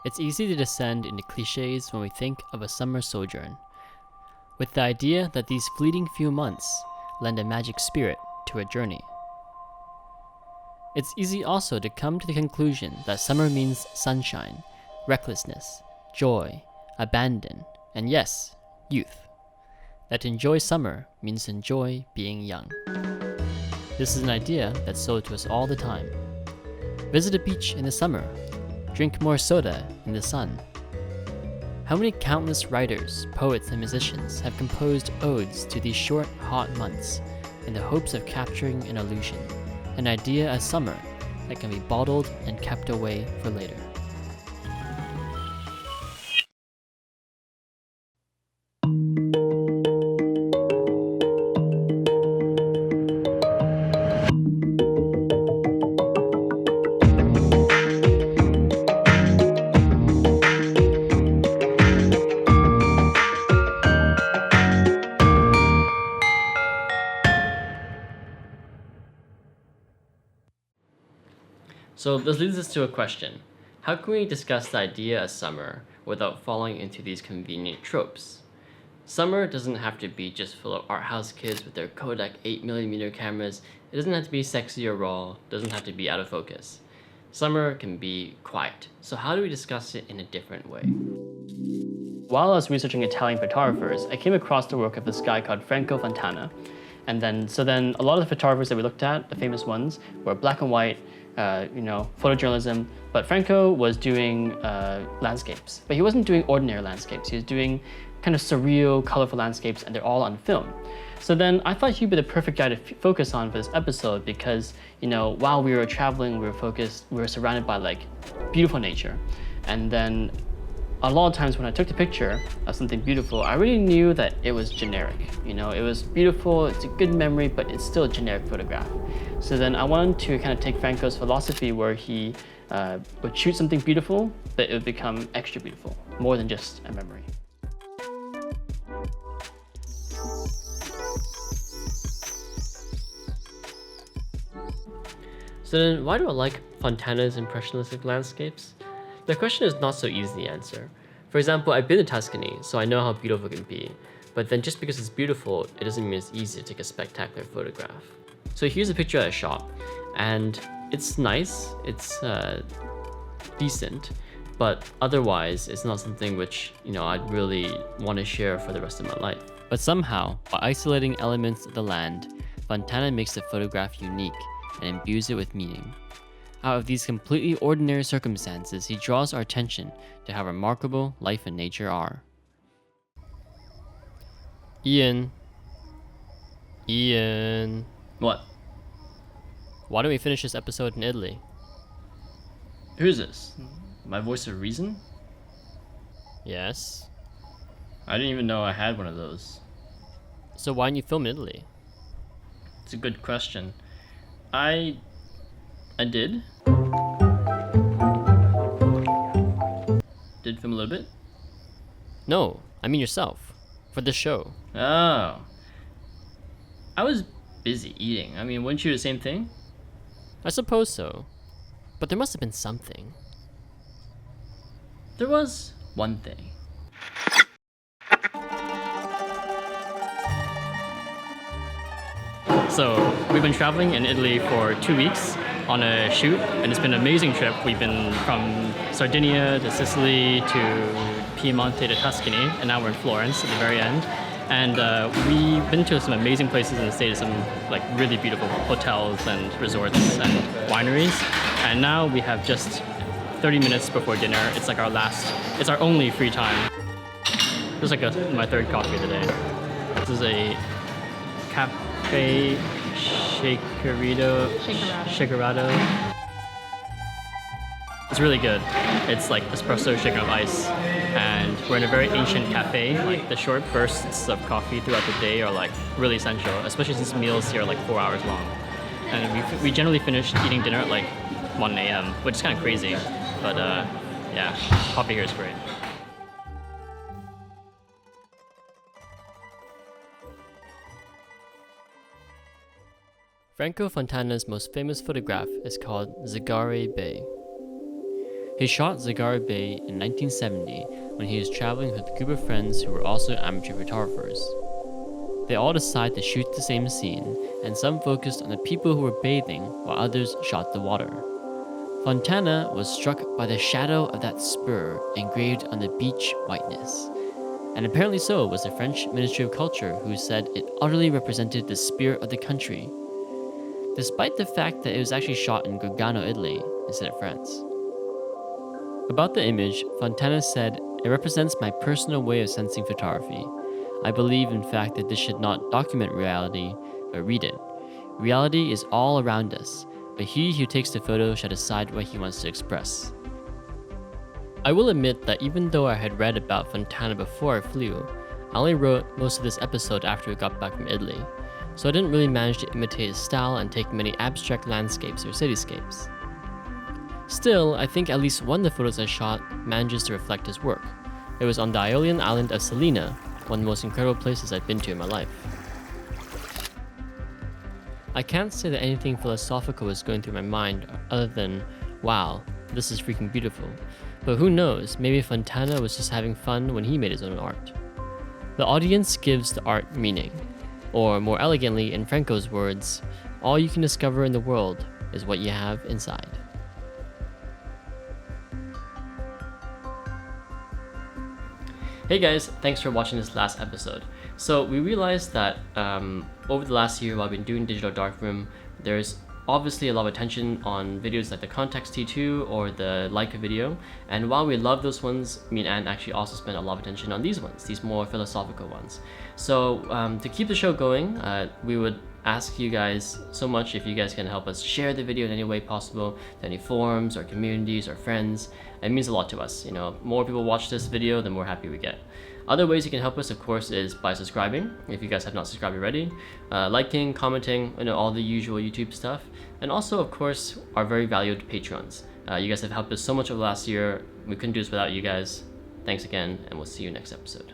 It's easy to descend into cliches when we think of a summer sojourn, with the idea that these fleeting few months lend a magic spirit to a journey. It's easy also to come to the conclusion that summer means sunshine, recklessness, joy, abandon, and yes, youth. That to enjoy summer means to enjoy being young. This is an idea that's sold to us all the time. Visit a beach in the summer. Drink more soda in the sun. How many countless writers, poets, and musicians have composed odes to these short, hot months in the hopes of capturing an illusion, an idea of summer that can be bottled and kept away for later. So this leads us to a question. How can we discuss the idea of summer without falling into these convenient tropes? Summer doesn't have to be just full of art house kids with their Kodak 8mm cameras. It doesn't have to be sexy or raw. It doesn't have to be out of focus. Summer can be quiet. So how do we discuss it in a different way? While I was researching Italian photographers, I came across the work of this guy called Franco Fontana. And then a lot of the photographers that we looked at, the famous ones, were black and white, photojournalism. But Franco was doing landscapes. But he wasn't doing ordinary landscapes. He was doing kind of surreal, colorful landscapes, and they're all on film. So then I thought he'd be the perfect guy to focus on for this episode because, while we were traveling, we were surrounded by like beautiful nature. And then a lot of times when I took the picture of something beautiful, I really knew that it was generic. It was beautiful, it's a good memory, but it's still a generic photograph. So then I wanted to kind of take Franco's philosophy where he would shoot something beautiful, but it would become extra beautiful, more than just a memory. So then why do I like Fontana's impressionistic landscapes? The question is not so easy to answer. For example, I've been to Tuscany, so I know how beautiful it can be. But then just because it's beautiful, it doesn't mean it's easy to take a spectacular photograph. So here's a picture I shot, and it's nice, it's decent, but otherwise it's not something which, I'd really want to share for the rest of my life. But somehow, by isolating elements of the land, Fontana makes the photograph unique and imbues it with meaning. Out of these completely ordinary circumstances, he draws our attention to how remarkable life and nature are. Ian. What? Why don't we finish this episode in Italy? Who's this? My voice of reason? Yes. I didn't even know I had one of those. So why didn't you film in Italy? It's a good question. I did. Did film a little bit? No, I mean yourself. For this show. Oh. I was busy eating. Wouldn't you do the same thing? I suppose so. But there must have been something. There was one thing. So, we've been traveling in Italy for 2 weeks on a shoot, and it's been an amazing trip. We've been from Sardinia to Sicily to Piemonte to Tuscany, and now we're in Florence at the very end. And we've been to some amazing places in the state, some like really beautiful hotels and resorts and wineries. And now we have just 30 minutes before dinner. It's like it's our only free time. This is like my third coffee of the day. This is a Cafe Shakerado. It's really good. It's like espresso shaken with ice. And we're in a very ancient cafe. Like the short bursts of coffee throughout the day are like really essential, especially since meals here are like 4 hours long. And we generally finish eating dinner at like 1 a.m., which is kind of crazy. But yeah, coffee here is great. Franco Fontana's most famous photograph is called Zagare Bay. He shot Zagara Bay in 1970 when he was traveling with a group of friends who were also amateur photographers. They all decided to shoot the same scene, and some focused on the people who were bathing while others shot the water. Fontana was struck by the shadow of that spur engraved on the beach whiteness. And apparently so was the French Ministry of Culture, who said it utterly represented the spirit of the country, despite the fact that it was actually shot in Gargano, Italy, instead of France. About the image, Fontana said, "It represents my personal way of sensing photography. I believe, in fact, that this should not document reality, but read it. Reality is all around us, but he who takes the photo shall decide what he wants to express." I will admit that even though I had read about Fontana before I flew, I only wrote most of this episode after we got back from Italy, so I didn't really manage to imitate his style and take many abstract landscapes or cityscapes. Still, I think at least one of the photos I shot manages to reflect his work. It was on the Ionian island of Salina, one of the most incredible places I've been to in my life. I can't say that anything philosophical was going through my mind other than, wow, this is freaking beautiful. But who knows, maybe Fontana was just having fun when he made his own art. The audience gives the art meaning. Or more elegantly, in Franco's words, all you can discover in the world is what you have inside. Hey guys, thanks for watching this last episode. So we realized that over the last year while we've been doing Digital Darkroom, there's obviously a lot of attention on videos like the Context T2 or the Leica video, and while we love those ones, me and Anne actually also spend a lot of attention on these ones, these more philosophical ones. So to keep the show going, we would ask you guys so much if you guys can help us share the video in any way possible to any forums or communities or friends. It means a lot to us. You know, more people watch this video, the more happy we get. Other ways you can help us, of course, is by subscribing, if you guys have not subscribed already, liking, commenting, all the usual YouTube stuff, and also, of course, our very valued patrons. You guys have helped us so much over the last year. We couldn't do this without you guys. Thanks again, and we'll see you next episode.